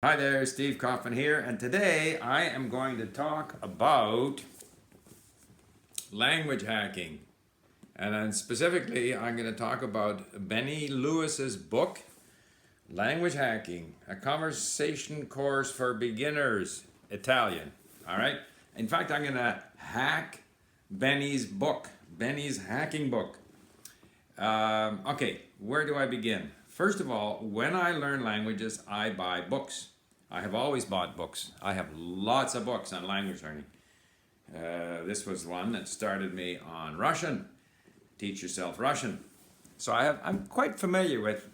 Hi there, Steve Kaufman here, and today I am going to talk about language hacking. And then specifically, I'm going to talk about Benny Lewis's book, Language Hacking, a conversation course for beginners, Italian. All right? In fact, I'm going to hack Benny's book, Benny's hacking book. Okay, where do I begin? First of all, when I learn languages, I buy books. I have always bought books. I have lots of books on language learning. This was one that started me on Russian. Teach yourself Russian. So I'm quite familiar with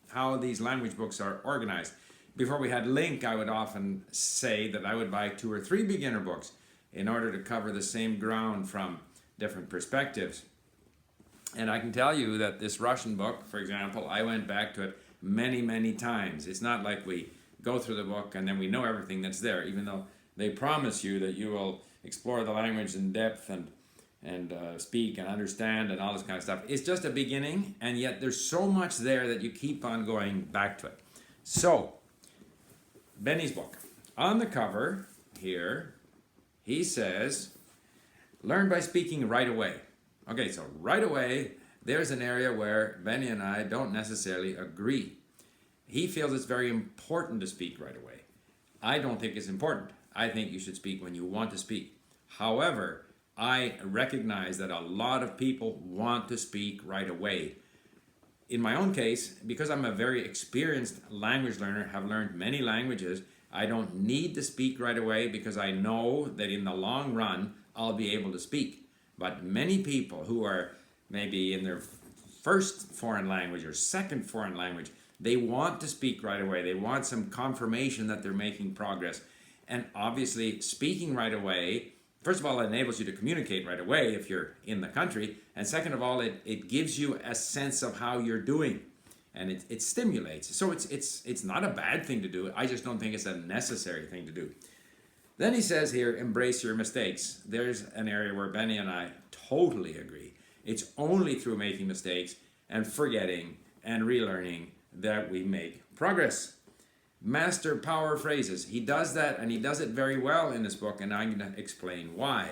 how these language books are organized. Before we had LingQ, I would often say that I would buy 2 or 3 beginner books in order to cover the same ground from different perspectives. And I can tell you that this Russian book, for example, I went back to it many, many times. It's not like we go through the book and then we know everything that's there, even though they promise you that you will explore the language in depth and speak and understand and all this kind of stuff. It's just a beginning, and yet there's so much there that you keep on going back to it. So, Benny's book. On the cover here, he says, learn by speaking right away. Okay, so right away, there's an area where Benny and I don't necessarily agree. He feels it's very important to speak right away. I don't think it's important. I think you should speak when you want to speak. However, I recognize that a lot of people want to speak right away. In my own case, because I'm a very experienced language learner, have learned many languages, I don't need to speak right away because I know that in the long run, I'll be able to speak. But many people who are maybe in their first foreign language or second foreign language, they want to speak right away. They want some confirmation that they're making progress. And obviously, speaking right away, first of all, it enables you to communicate right away if you're in the country. And second of all, it gives you a sense of how you're doing. And it stimulates. So it's not a bad thing to do. I just don't think it's a necessary thing to do. Then he says here, embrace your mistakes. There's an area where Benny and I totally agree. It's only through making mistakes and forgetting and relearning that we make progress. Master power phrases. He does that, and he does it very well in this book, and I'm going to explain why.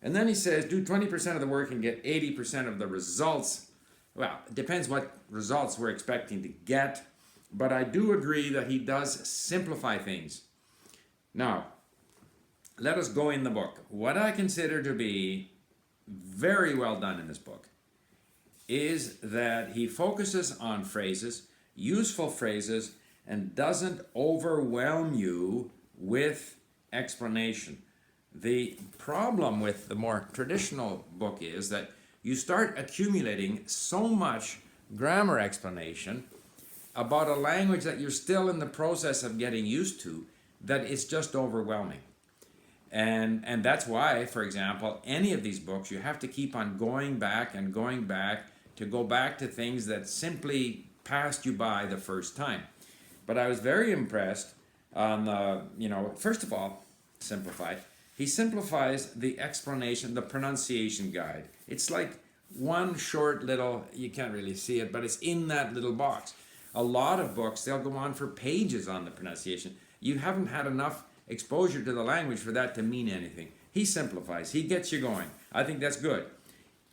And then he says, do 20% of the work and get 80% of the results. Well, it depends what results we're expecting to get, but I do agree that he does simplify things. Now, let us go in the book. What I consider to be very well done in this book is that he focuses on phrases, useful phrases, and doesn't overwhelm you with explanation. The problem with the more traditional book is that you start accumulating so much grammar explanation about a language that you're still in the process of getting used to that it's just overwhelming. And that's why, for example, any of these books, you have to keep on going back and going back to go back to things that simply passed you by the first time. But I was very impressed on the, first of all, simplified. He simplifies the explanation, the pronunciation guide. It's like one short little, you can't really see it, but it's in that little box. A lot of books, they'll go on for pages on the pronunciation. You haven't had enough exposure to the language for that to mean anything. He simplifies. He gets you going. I think that's good.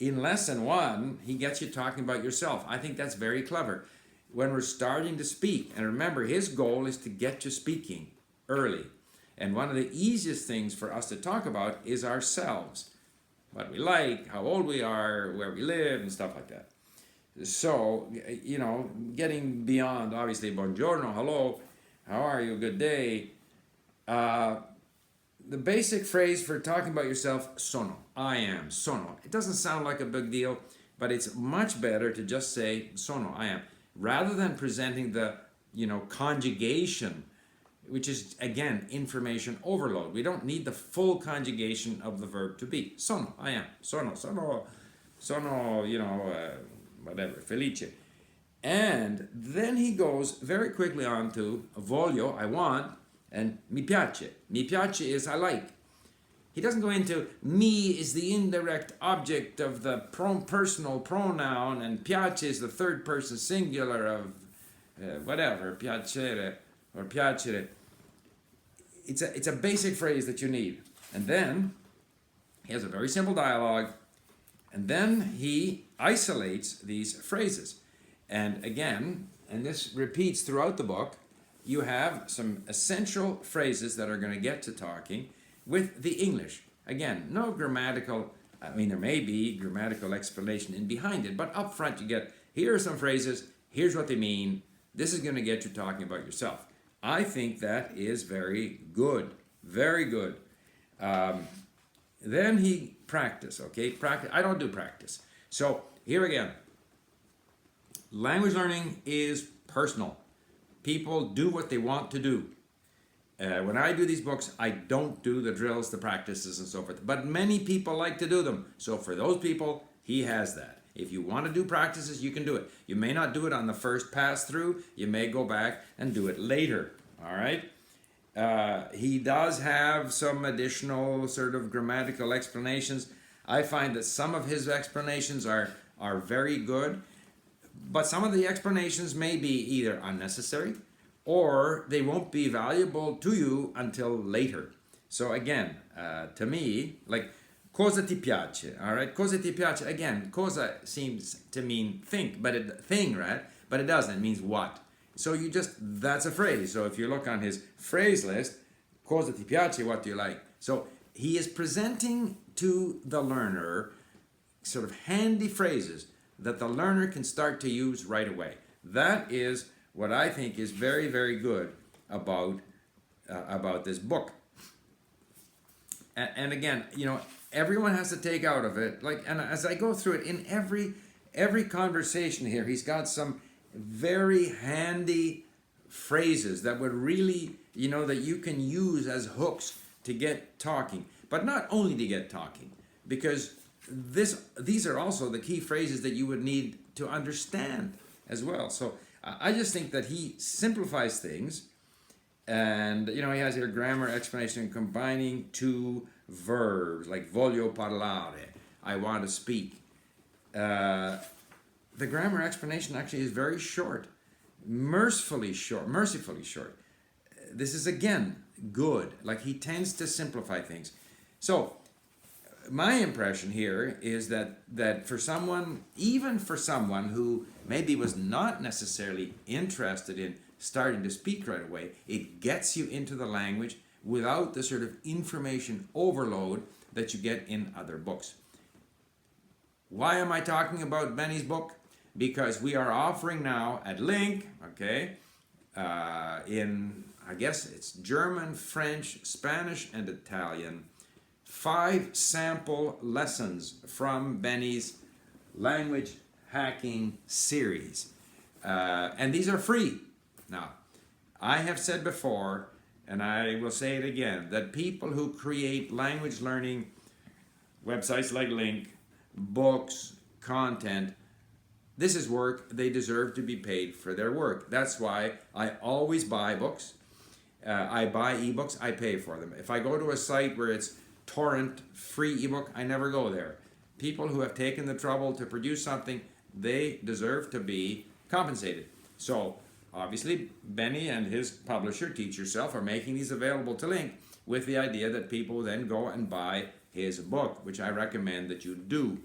In lesson 1, he gets you talking about yourself. I think that's very clever. When we're starting to speak, and remember, his goal is to get you speaking early. And one of the easiest things for us to talk about is ourselves. What we like, how old we are, where we live, and stuff like that. So, getting beyond, obviously, buongiorno, hello, how are you, good day. The basic phrase for talking about yourself, sono, I am, sono. It doesn't sound like a big deal, but it's much better to just say sono, I am, rather than presenting the, conjugation, which is, again, information overload. We don't need the full conjugation of the verb to be. Sono, I am, sono, whatever, felice. And then he goes very quickly on to voglio, I want, and mi piace. Mi piace is I like. He doesn't go into me is the indirect object of the personal pronoun, and piace is the third person singular of whatever, piacere. or piacere. It's a basic phrase that you need. And then he has a very simple dialogue, and then he isolates these phrases. And again, and this repeats throughout the book, you have some essential phrases that are going to get to talking with the English. Again, no grammatical, I mean, there may be grammatical explanation in behind it, but up front you get, here are some phrases, here's what they mean, this is going to get you talking about yourself. I think that is very good, very good. Then he practice, okay? Practice. I don't do practice. So here again, language learning is personal. People do what they want to do. When I do these books, I don't do the drills, the practices, and so forth. But many people like to do them. So for those people, he has that. If you want to do practices, you can do it. You may not do it on the first pass through. You may go back and do it later. All right? He does have some additional sort of grammatical explanations. I find that some of his explanations are very good. But some of the explanations may be either unnecessary or they won't be valuable to you until later. So again, to me, like, cosa ti piace, all right? Cosa ti piace, again, cosa seems to mean think, thing, right? But it doesn't, it means what. So you just, that's a phrase. So if you look on his phrase list, cosa ti piace, what do you like? So he is presenting to the learner sort of handy phrases that the learner can start to use right away. That is what I think is very, very good about this book. And again, you know, everyone has to take out of it, like, and as I go through it, in every conversation here, he's got some very handy phrases that would really, you know, that you can use as hooks to get talking. But not only to get talking, because these are also the key phrases that you would need to understand as well. So I just think that he simplifies things, and you know, he has here grammar explanation combining two verbs like voglio parlare, I want to speak. The grammar explanation actually is very short, mercifully short. This is again good. Like, he tends to simplify things. So my impression here is that for someone, even for someone who maybe was not necessarily interested in starting to speak right away, it gets you into the language without the sort of information overload that you get in other books. Why am I talking about Benny's book? Because we are offering now at LingQ, okay, in, I guess it's German, French, Spanish, and Italian, 5 sample lessons from Benny's language hacking series. And these are free. Now, I have said before, and I will say it again, that people who create language learning websites like LingQ, books, content, this is work. They deserve to be paid for their work. That's why I always buy books. I buy ebooks, I pay for them. If I go to a site where it's torrent free ebook, I never go there. People who have taken the trouble to produce something, they deserve to be compensated. So obviously Benny and his publisher, Teach Yourself, are making these available to LingQ with the idea that people then go and buy his book, which I recommend that you do.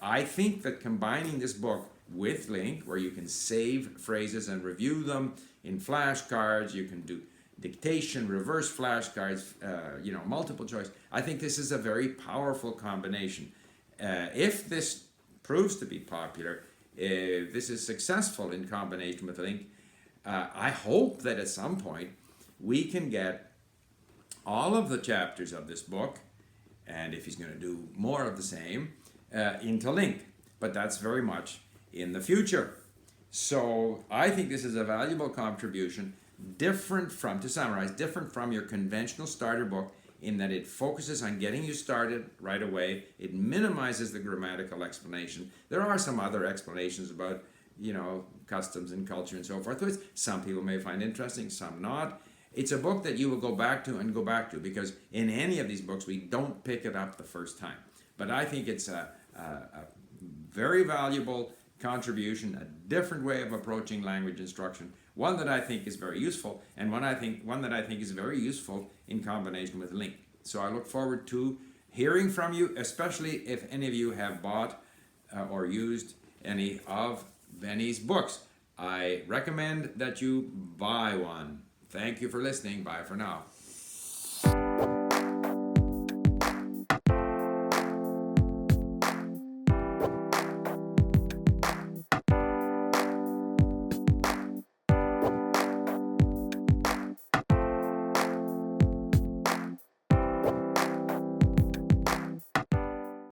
I think that combining this book with LingQ, where you can save phrases and review them in flashcards, you can do dictation, reverse flashcards, you know, multiple choice. I think this is a very powerful combination. If this proves to be popular, if this is successful in combination with LingQ, I hope that at some point we can get all of the chapters of this book, and if he's going to do more of the same, into LingQ. But that's very much in the future. So I think this is a valuable contribution, different from, to summarize, different from your conventional starter book in that it focuses on getting you started right away. It minimizes the grammatical explanation. There are some other explanations about, you know, customs and culture and so forth, which some people may find interesting, some not. It's a book that you will go back to and go back to, because in any of these books we don't pick it up the first time. But I think it's a very valuable contribution, a different way of approaching language instruction one that I think is very useful, and one that I think is very useful in combination with LingQ. So I look forward to hearing from you, especially if any of you have bought or used any of Benny's books. I recommend that you buy one. Thank you for listening. Bye for now.